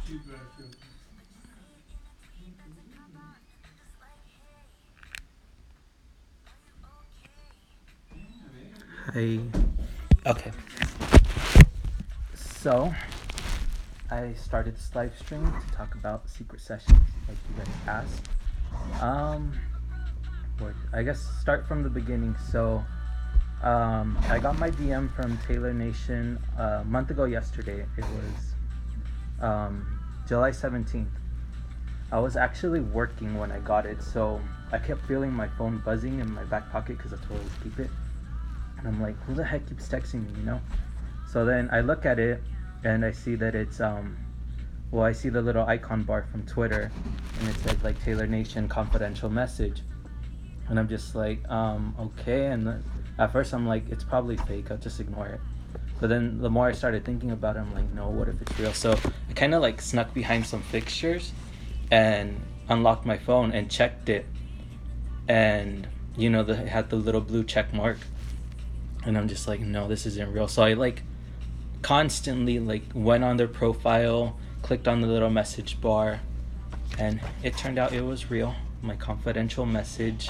Hi. Okay. So, I started this live stream to talk about secret sessions, like you guys asked. I guess start from the beginning. So, I got my DM from Taylor Nation a month ago yesterday. It was July 17th. I was actually working when I got it, so I kept feeling my phone buzzing in my back pocket because that's where I always keep it. And I'm like, who the heck keeps texting me? So then I look at it and I see that it's I see the little icon bar from Twitter, and it says like Taylor Nation confidential message, and I'm just like, okay. And at first I'm like, it's probably fake. I'll just ignore it. But then the more I started thinking about it, I'm like, no, what if it's real? So I kind of like snuck behind some fixtures and unlocked my phone and checked it, and it had the little blue check mark, and I'm just like, no, this isn't real. So I like constantly like went on their profile, clicked on the little message bar, and it turned out it was real. My confidential message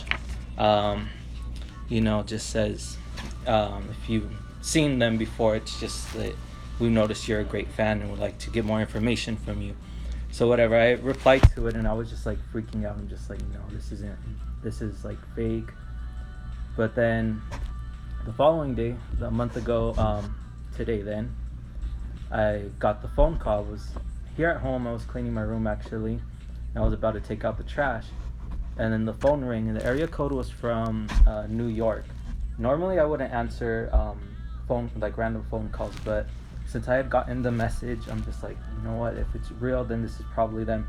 just says, if you've seen them before, it's just that we noticed you're a great fan and would like to get more information from you. So whatever, I replied to it, and I was just like freaking out. I'm just like, no, this is like fake. But then the following day, a month ago, today then, I got the phone call. I was here at home. I was cleaning my room actually, and I was about to take out the trash, and then the phone rang, and the area code was from New York. Normally I wouldn't answer random phone calls, but since I had gotten the message, I'm just like, you know what, if it's real, then this is probably them.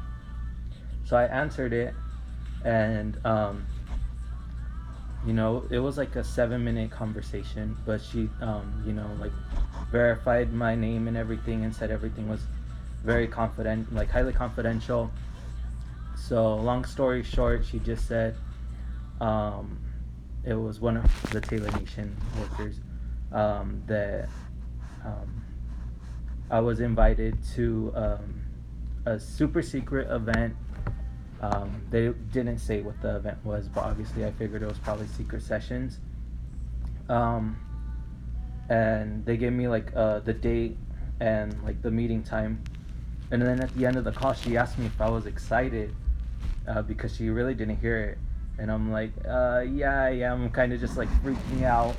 So I answered it, and it was like a 7-minute conversation, but she verified my name and everything, and said everything was very confident, like highly confidential. So long story short, she just said it was one of the Taylor Nation workers that I was invited to a super secret event. They didn't say what the event was, but obviously I figured it was probably secret sessions. And they gave me like the date and like the meeting time. And then at the end of the call, she asked me if I was excited because she really didn't hear it. And I'm like, yeah, I'm kind of just like freaking out.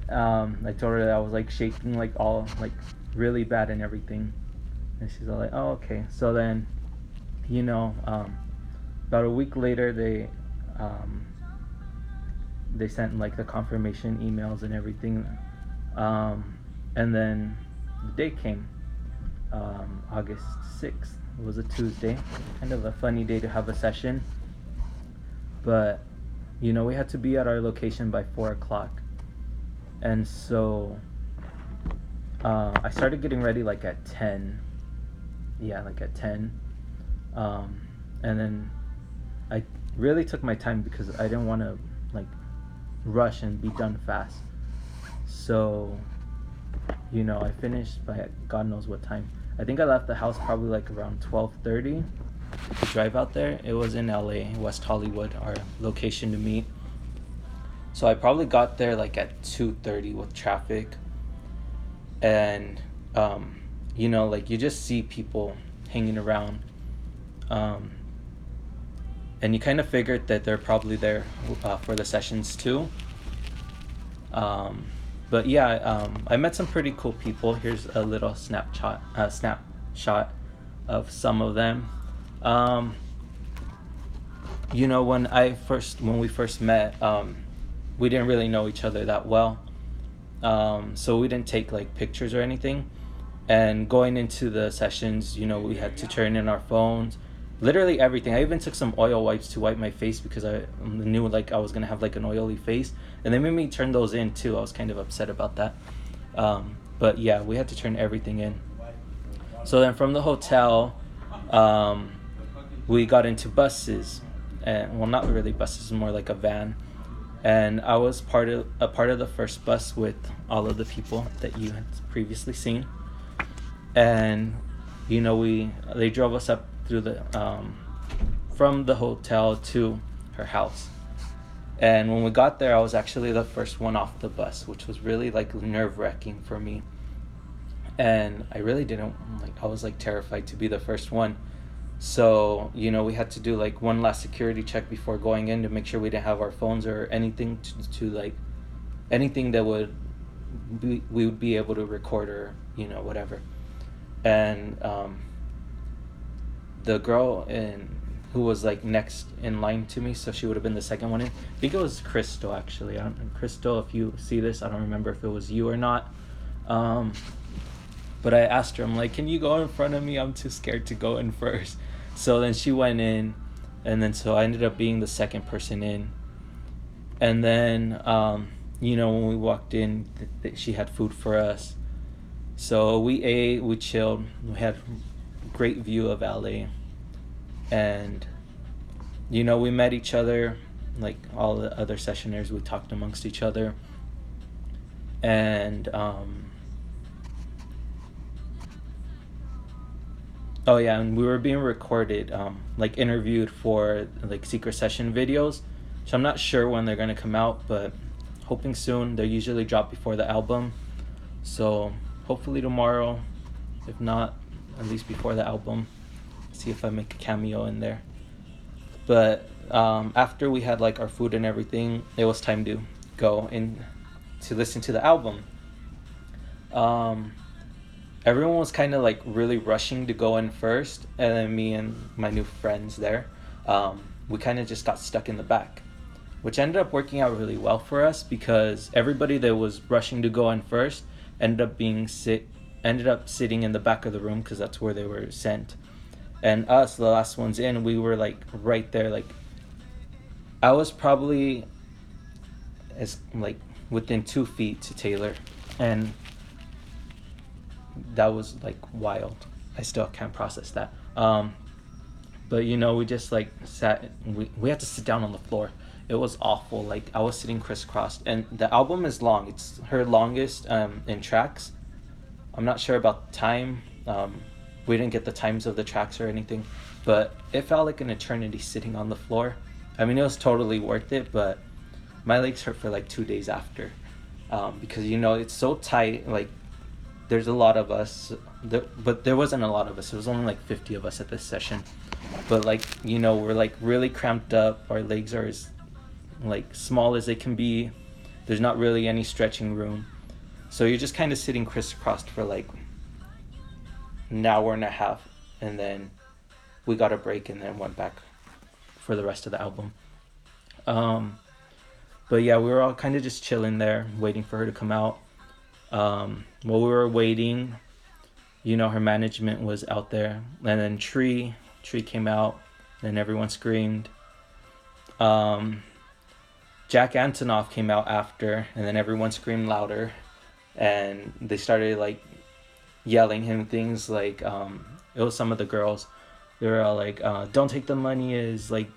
I told her that I was like shaking like all like really bad and everything. And she's all like, oh, okay. So then, about a week later, they sent like the confirmation emails and everything. And then the day came, August 6th. It was a Tuesday, kind of a funny day to have a session. But, we had to be at our location by 4 o'clock. And so I started getting ready like at 10. Yeah, like at 10. And then I really took my time because I didn't want to like rush and be done fast. So, I finished by God knows what time. I think I left the house probably like around 12:30 to drive out there. It was in LA, West Hollywood, our location to meet. So I probably got there like at 2:30 with traffic. And, like you just see people hanging around. And you kind of figured that they're probably there for the sessions too. But yeah, I met some pretty cool people. Here's a little snapshot of some of them. When we first met, we didn't really know each other that well. So we didn't take like pictures or anything. And going into the sessions, we had to turn in our phones. Literally everything. I even took some oil wipes to wipe my face because I knew like I was gonna have like an oily face, and they made me turn those in too. I was kind of upset about that. But yeah, we had to turn everything in. So then from the hotel, we got into buses, and well, not really buses, more like a van. And I was a part of the first bus with all of the people that you had previously seen. And they drove us up through from the hotel to her house. And when we got there, I was actually the first one off the bus, which was really like nerve-wracking for me. And I really didn't I was like terrified to be the first one. So, we had to do like one last security check before going in to make sure we didn't have our phones or anything to like anything that we would be able to record or whatever. And the girl who was like next in line to me, so she would have been the second one in. I think it was Crystal, actually. Crystal, if you see this, I don't remember if it was you or not. But I asked her, I'm like, can you go in front of me? I'm too scared to go in first. So then she went in, and then so I ended up being the second person in. And then, when we walked in, she had food for us. So we ate, we chilled, we had a great view of LA. And, we met each other, like all the other sessioners, we talked amongst each other. And, oh yeah, and we were being recorded, like interviewed for like secret session videos. So I'm not sure when they're gonna come out, but hoping soon. They usually drop before the album. So hopefully tomorrow, if not, at least before the album. See if I make a cameo in there. But after we had like our food and everything, it was time to go in to listen to the album. Everyone was kind of like really rushing to go in first, and then me and my new friends there, we kind of just got stuck in the back, which ended up working out really well for us because everybody that was rushing to go in first ended up sitting in the back of the room because that's where they were sent. And us, the last ones in, we were like right there. Like I was probably within 2 feet to Taylor, and that was like wild. I still can't process that. But we just like sat. We had to sit down on the floor. It was awful. Like I was sitting crisscrossed, and the album is long. It's her longest in tracks. I'm not sure about the time. We didn't get the times of the tracks or anything, but it felt like an eternity sitting on the floor. I mean, it was totally worth it, but my legs hurt for like 2 days after, because it's so tight. Like there's a lot of us, but there wasn't a lot of us. It was only like 50 of us at this session, but like we're like really cramped up. Our legs are as like small as they can be. There's not really any stretching room, so you're just kind of sitting crisscrossed for like an hour and a half, and then we got a break and then went back for the rest of the album. But yeah, we were all kind of just chilling there waiting for her to come out. While we were waiting, her management was out there, and then Tree came out, and everyone screamed. Jack Antonoff came out after, and then everyone screamed louder, and they started like yelling him things like it was some of the girls. They were all like, don't take the money is like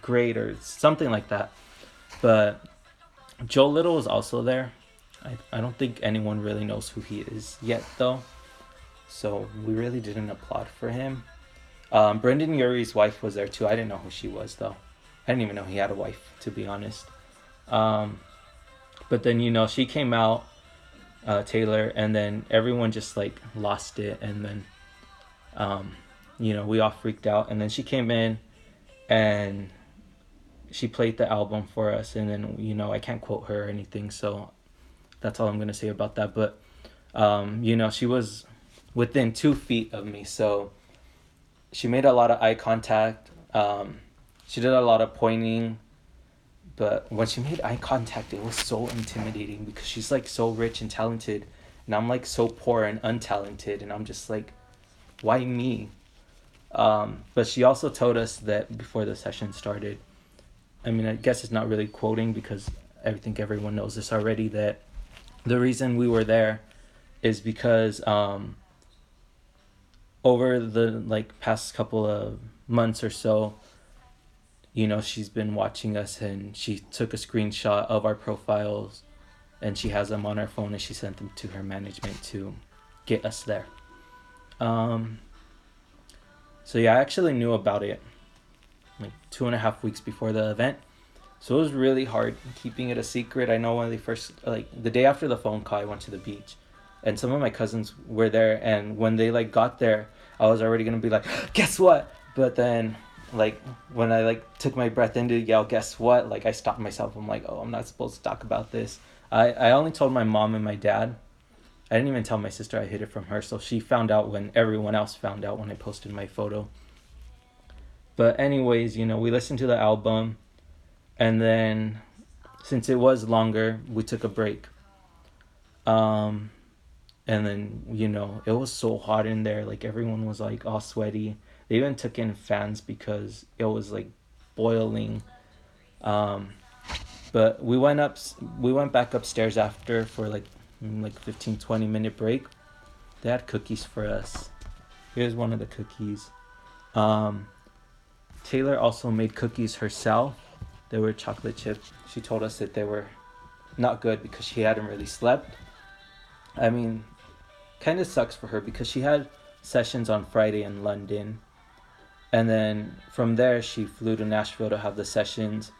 great or something like that. But Joe Little was also there. I don't think anyone really knows who he is yet though, so we really didn't applaud for him. Brendan Urie's wife was there too. I didn't know who she was though. I didn't even know he had a wife, to be honest. But then she came out, Taylor, and then everyone just like lost it, and then we all freaked out, and then she came in and she played the album for us, and then I can't quote her or anything, so that's all I'm gonna say about that. But she was within 2 feet of me, so she made a lot of eye contact. She did a lot of pointing, but when she made eye contact, it was so intimidating because she's like so rich and talented, and I'm like so poor and untalented, and I'm just like, why me? But she also told us that before the session started, I mean, I guess it's not really quoting because I think everyone knows this already, that the reason we were there is because over the like past couple of months or so, she's been watching us, and she took a screenshot of our profiles, and she has them on her phone, and she sent them to her management to get us there. Um, so yeah, I actually knew about it like 2.5 weeks before the event. So it was really hard keeping it a secret. I know when they first, like the day after the phone call, I went to the beach, and some of my cousins were there. And when they like got there, I was already gonna be like, guess what? But then, like when I like took my breath in to yell, guess what? Like I stopped myself. I'm like, oh, I'm not supposed to talk about this. I only told my mom and my dad. I didn't even tell my sister. I hid it from her, so she found out when everyone else found out when I posted my photo. But anyways, we listened to the album, and then since it was longer, we took a break. Um, and then it was so hot in there. Like everyone was like all sweaty. They even took in fans because it was like boiling. Um, but we went back upstairs after for like 15-20 minute break. They had cookies for us. Here's one of the cookies. Um, Taylor also made cookies herself. They were chocolate chip. She told us that they were not good because she hadn't really slept. I mean, kind of sucks for her because she had sessions on Friday in London. And then from there, she flew to Nashville to have the sessions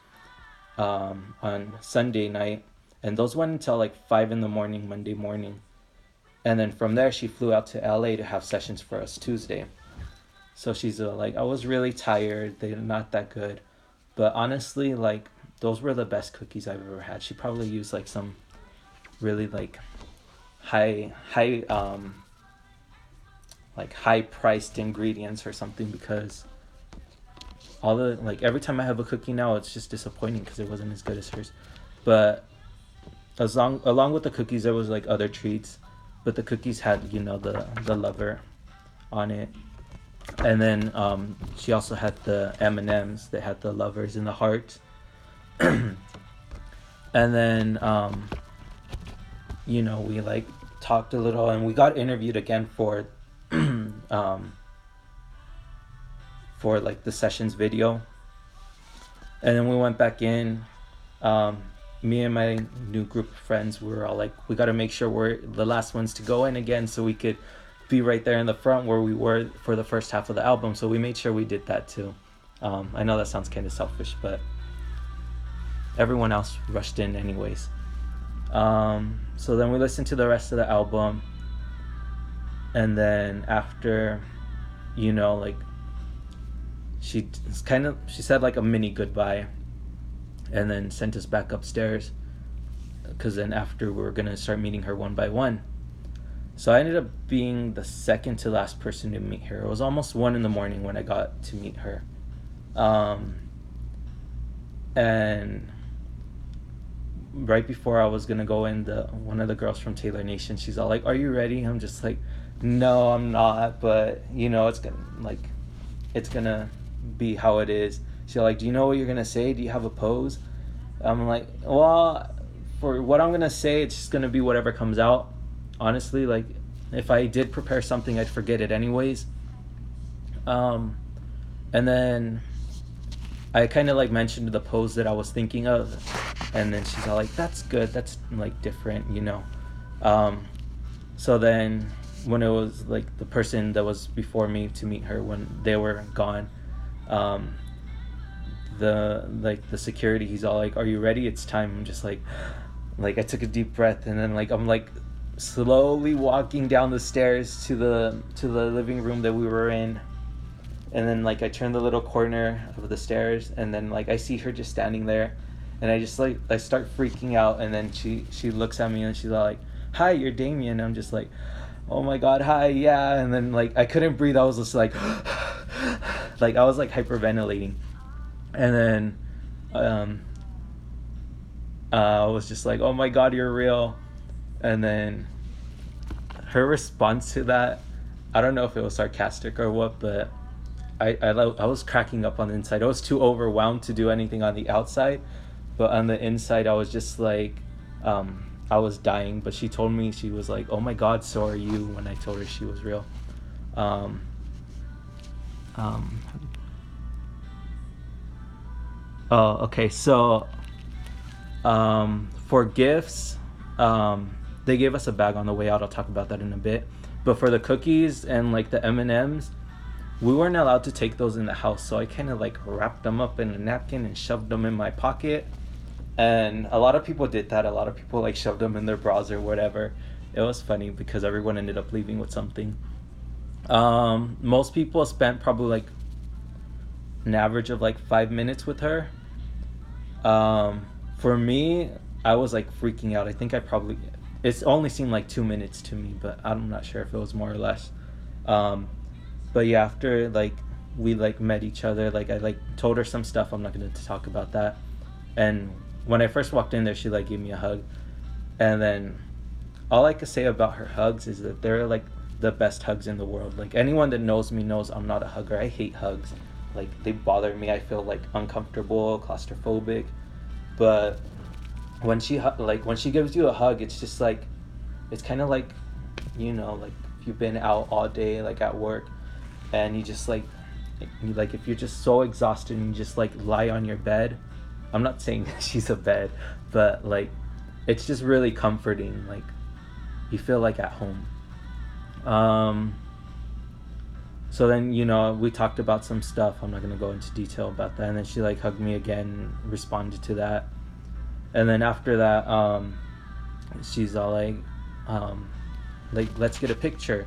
on Sunday night. And those went until like 5 in the morning, Monday morning. And then from there, she flew out to LA to have sessions for us Tuesday. So she's like, I was really tired. They're not that good. But honestly, like, those were the best cookies I've ever had. She probably used like some really like high high priced ingredients or something, because all the like every time I have a cookie now, it's just disappointing because it wasn't as good as hers. But along with the cookies, there was like other treats, but the cookies had the lover on it. And then she also had the M&Ms that had the lovers and the heart. And then we like talked a little, and we got interviewed again for for like the sessions video. And then we went back in. Me and my new group of friends, we were all like, we got to make sure we're the last ones to go in again so we could be right there in the front where we were for the first half of the album. So we made sure we did that too. I know that sounds kind of selfish, but everyone else rushed in anyways. So then we listened to the rest of the album, and then after, like she said like a mini goodbye, and then sent us back upstairs, because then after we were gonna start meeting her one by one. So I ended up being the second to last person to meet her. It was almost 1 in the morning when I got to meet her. And right before I was gonna go in, one of the girls from Taylor Nation, she's all like, "Are you ready?" I'm just like, "No, I'm not, but it's gonna be how it is." She's like, "Do you know what you're gonna say? Do you have a pose?" I'm like, "Well, for what I'm gonna say, it's just gonna be whatever comes out. Honestly, like if I did prepare something, I'd forget it anyways." And then I kind of like mentioned the pose that I was thinking of, and then she's all like, "That's good. That's like different, So then when it was like the person that was before me to meet her, when they were gone, the security, he's all like, "Are you ready? It's time." I'm just like I took a deep breath, and then I'm like slowly walking down the stairs to the living room that we were in. And then I turn the little corner of the stairs, and then I see her just standing there, and I just I start freaking out. And then she looks at me, and she's all like, "Hi, you're Damien." I'm just like, "Oh my god, hi, yeah." And then I couldn't breathe. I was just like I was hyperventilating. And then I was just like, "Oh my god, you're real." And then her response to that, I don't know if it was sarcastic or what, but I was cracking up on the inside. I was too overwhelmed to do anything on the outside, but on the inside I was just like, I was dying. But she told me, she was like, "Oh my god, so are you," when I told her she was real. Oh, okay. So for gifts, they gave us a bag on the way out. I'll talk about that in a bit. But for the cookies and like the M&Ms, we weren't allowed to take those in the house, so I kind of like wrapped them up in a napkin and shoved them in my pocket. And a lot of people did that. A lot of people like shoved them in their bras or whatever. It was funny because everyone ended up leaving with something. Most people spent probably like an average of like 5 minutes with her. For me, I was like freaking out. I think it's only seemed like 2 minutes to me, but I'm not sure if it was more or less. But yeah, after like we like met each other, like I like told her some stuff. I'm not gonna talk about that. And when I first walked in there, she like gave me a hug. And then all I could say about her hugs is that they're like the best hugs in the world. Like anyone that knows me knows I'm not a hugger. I hate hugs. Like they bother me. I feel like uncomfortable, claustrophobic. But when she gives you a hug, it's just like, it's kind of like, like if you've been out all day, like at work, and you just like if you're just so exhausted and you just like lie on your bed. I'm not saying she's a bed, but like it's just really comforting. Like you feel like at home. So then, we talked about some stuff. I'm not going to go into detail about that. And then she like hugged me again, responded to that. And then after that, she's all like, let's get a picture.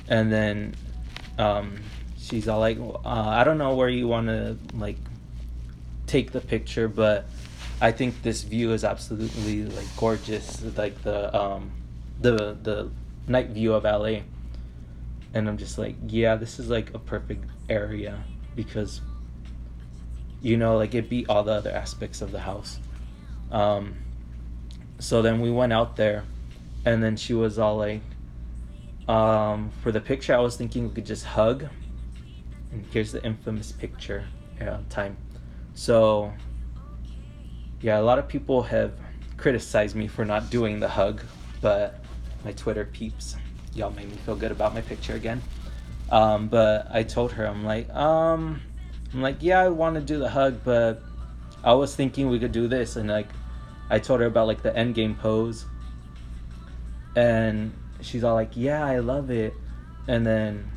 And then, she's all like, I don't know where you want to like take the picture, but I think this view is absolutely like gorgeous. Like the night view of LA. And I'm just like, yeah, this is like a perfect area because, like it beat all the other aspects of the house. So then we went out there, and then she was all like, for the picture, I was thinking we could just hug. And here's the infamous picture time. So, yeah, a lot of people have criticized me for not doing the hug, but my Twitter peeps, y'all made me feel good about my picture again. But I told her, I'm like, yeah, I want to do the hug, but I was thinking we could do this. And like, I told her about like the endgame pose, and she's all like, yeah, I love it. And then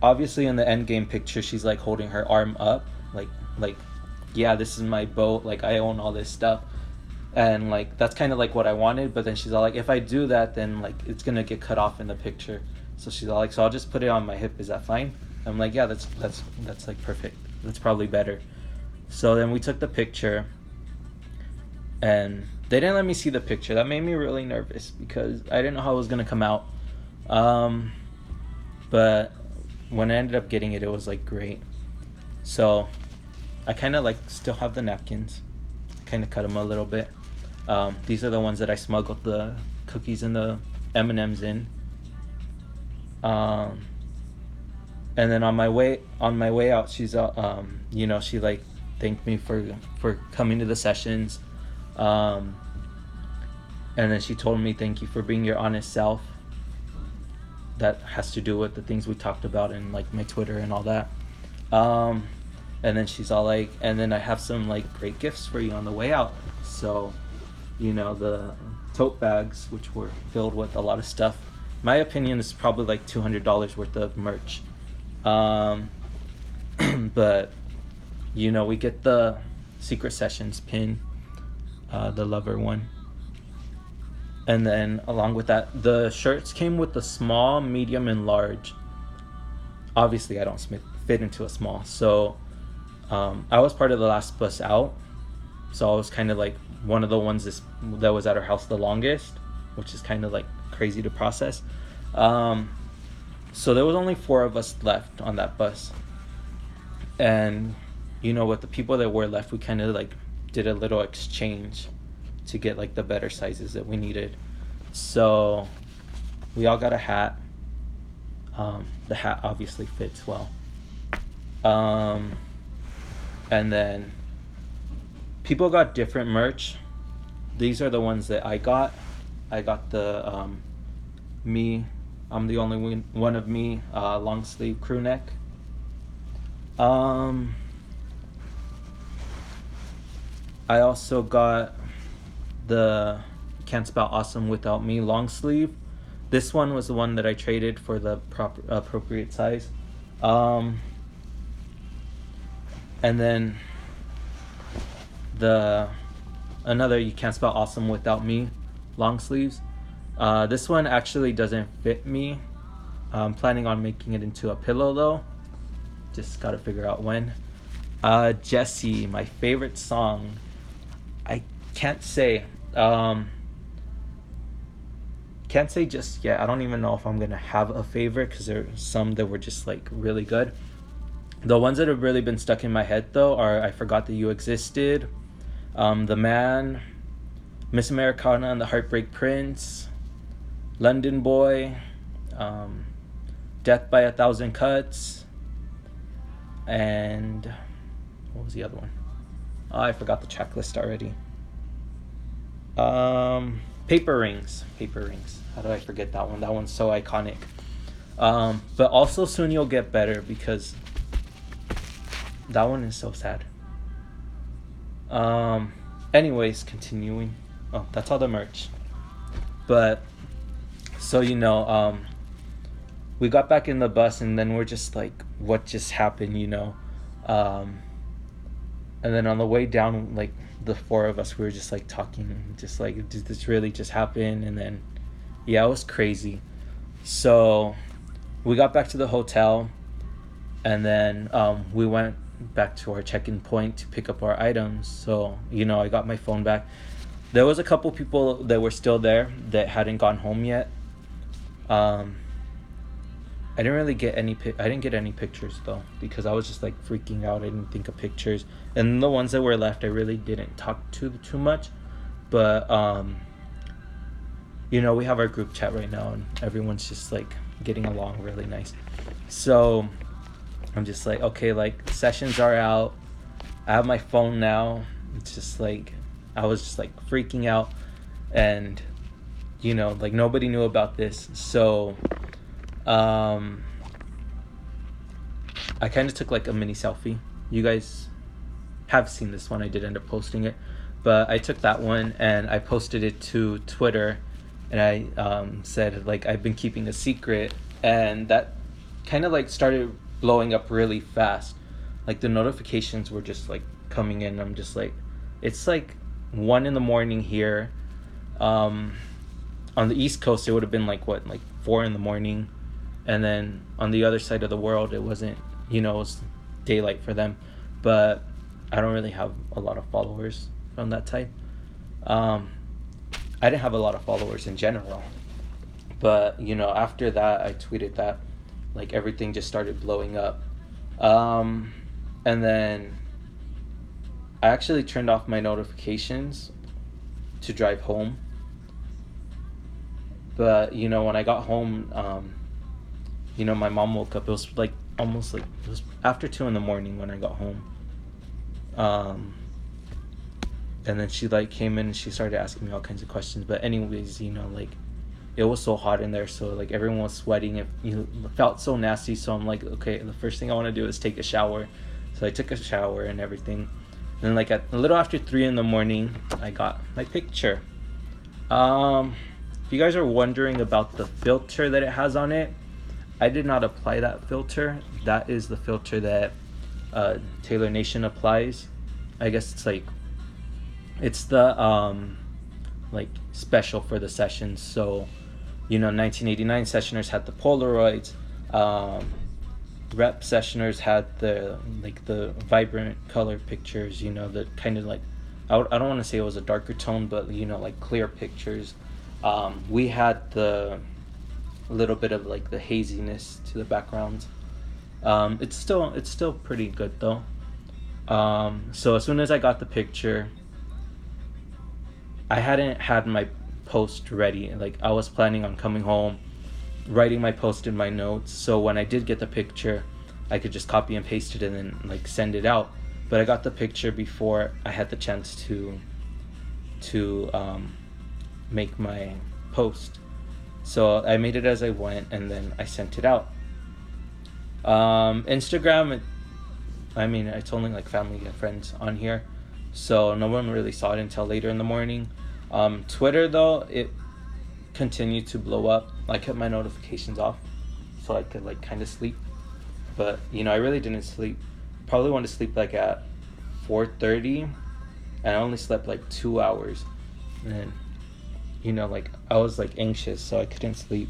obviously in the endgame picture, she's like holding her arm up, like, yeah, this is my boat. Like I own all this stuff. And like that's kind of like what I wanted, but then she's all like, if I do that, then like it's gonna get cut off in the picture. So she's all like, so I'll just put it on my hip. Is that fine? I'm like, yeah, that's like perfect. That's probably better. So then we took the picture, and they didn't let me see the picture. That made me really nervous because I didn't know how it was gonna come out. But when I ended up getting it, it was like great. So I kind of like still have the napkins. Kind of cut them a little bit. These are the ones that I smuggled the cookies and the M&Ms in. And then on my way out, she's she like thanked me for coming to the sessions. And then she told me, thank you for being your honest self. That has to do with the things we talked about in like my Twitter and all that. And then she's all like, and then I have some like great gifts for you on the way out. So, the tote bags, which were filled with a lot of stuff. My opinion is probably like $200 worth of merch. But, we get the Secret Sessions pin, the lover one. And then along with that, the shirts came with the small, medium, and large. Obviously, I don't fit into a small. So I was part of the last bus out. So I was kind of like one of the ones that was at our house the longest, which is kind of like crazy to process. So there was only 4 of us left on that bus. And, with the people that were left, we kind of like did a little exchange to get like the better sizes that we needed. So we all got a hat. The hat obviously fits well. And then people got different merch. These are the ones that I got. I got the me. I'm the only one of me. Long sleeve crew neck. I also got the Can't Spell Awesome Without Me long sleeve. This one was the one that I traded for the appropriate size. And then another You Can't Spell Awesome Without Me long sleeves. This one actually doesn't fit me. I'm planning on making it into a pillow though. Just gotta figure out when. Jessie, my favorite song. I can't say. Can't say just yet. I don't even know if I'm gonna have a favorite because there are some that were just like really good. The ones that have really been stuck in my head though are I Forgot That You Existed, The Man, Miss Americana and the Heartbreak Prince, London Boy, Death by a Thousand Cuts, and what was the other one? Oh, I forgot the track list already. Paper Rings. How did I forget that one? That one's so iconic. But also Soon You'll Get Better, because that one is so sad. Anyways, continuing. Oh, that's all the merch. But so we got back in the bus and then we're just like, what just happened, and then on the way down, like the four of us, we were just like talking, just like, did this really just happen? And then yeah, it was crazy. So we got back to the hotel and then we went back to our check-in point to pick up our items. So I got my phone back. There was a couple people that were still there that hadn't gone home yet. I didn't get any pictures though, because I was just like freaking out. I didn't think of pictures, and the ones that were left I really didn't talk to too much. But we have our group chat right now and everyone's just like getting along really nice. So I'm just like, okay, like sessions are out, I have my phone now. It's just like I was just like freaking out, and like nobody knew about this. So I kind of took like a mini selfie. You guys have seen this one. I did end up posting it, but I took that one and I posted it to Twitter, and I said like I've been keeping a secret, and that kind of like started blowing up really fast. Like the notifications were just like coming in. I'm just like, it's like 1 a.m. here. On the East Coast it would have been like 4 a.m. And then on the other side of the world, it wasn't, it was daylight for them. But I don't really have a lot of followers from that type. I didn't have a lot of followers in general. But, after that, I tweeted that, like, everything just started blowing up. And then I actually turned off my notifications to drive home. But, when I got home, my mom woke up. It was like almost like it was after 2 a.m. when I got home. And then she like came in and she started asking me all kinds of questions. But anyways, like it was so hot in there, so like everyone was sweating. It felt so nasty. So I'm like, okay, the first thing I want to do is take a shower. So I took a shower and everything. And then like at a little after 3 a.m, I got my picture. If you guys are wondering about the filter that it has on it, I did not apply that filter. That is the filter that Taylor Nation applies. I guess it's the like special for the sessions. So 1989 sessioners had the Polaroids. Rep sessioners had the vibrant color pictures. The kind of like I don't want to say it was a darker tone, but like clear pictures. We had the little bit of like the haziness to the background. It's still pretty good though. So as soon as I got the picture, I hadn't had my post ready. Like I was planning on coming home, writing my post in my notes, so when I did get the picture I could just copy and paste it and then like send it out. But I got the picture before I had the chance to make my post. So I made it as I went and then I sent it out. Instagram, it's only like family and friends on here, so no one really saw it until later in the morning. Twitter though, it continued to blow up. I kept my notifications off so I could like kind of sleep. But I really didn't sleep. Probably went to sleep like at 4:30, and I only slept like 2 hours. And then, like I was like anxious, so I couldn't sleep.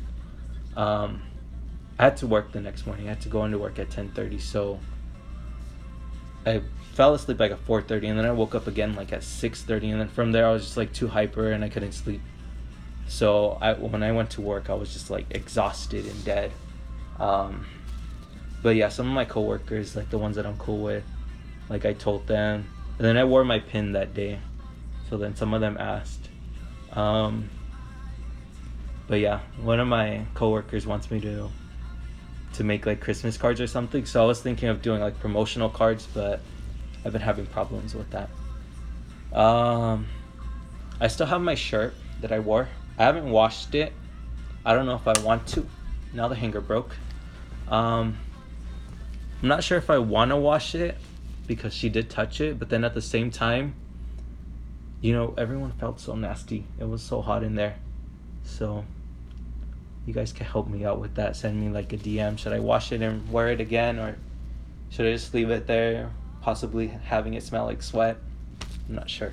I had to work the next morning. I had to go into work at 10:30, so I fell asleep like at 4:30, and then I woke up again like at 6:30, and then from there I was just like too hyper and I couldn't sleep. So when I went to work, I was just like exhausted and dead. But yeah, some of my coworkers, like the ones that I'm cool with, like I told them, and then I wore my pin that day. So then some of them asked. But yeah, one of my coworkers wants me to make like Christmas cards or something. So I was thinking of doing like promotional cards, but I've been having problems with that. I still have my shirt that I wore. I haven't washed it. I don't know if I want to. Now the hanger broke. I'm not sure if I want to wash it because she did touch it, but then at the same time, everyone felt so nasty. It was so hot in there. So you guys can help me out with that. Send me like a DM. Should I wash it and wear it again, or should I just leave it there, possibly having it smell like sweat? I'm not sure.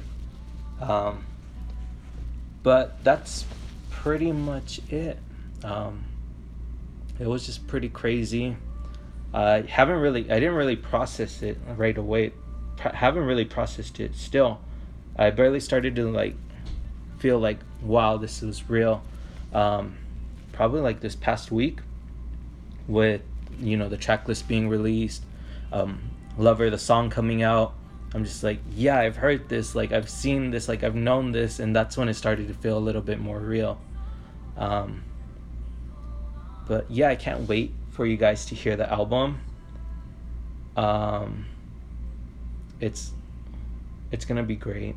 But that's pretty much it. It was just pretty crazy. I didn't really process it right away. Haven't really processed it still. I barely started to like feel like, wow, this was real. Probably like this past week with, the track list being released, Lover, the song coming out. I'm just like, yeah, I've heard this, like I've seen this, like I've known this, and that's when it started to feel a little bit more real. But yeah, I can't wait for you guys to hear the album. It's gonna be great.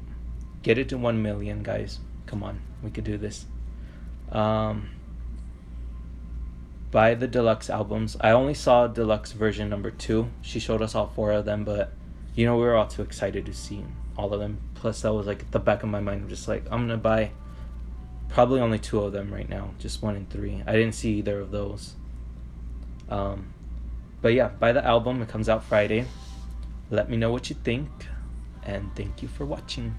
Get it to 1 million, guys. Come on, we could do this. Buy the deluxe albums. I only saw deluxe version number 2. She showed us all 4 of them, but we were all too excited to see all of them. Plus that was like at the back of my mind. I'm just like, I'm gonna buy probably only 2 of them right now, just 1 and 3. I didn't see either of those. But yeah, buy the album. It comes out Friday. Let me know what you think, and thank you for watching.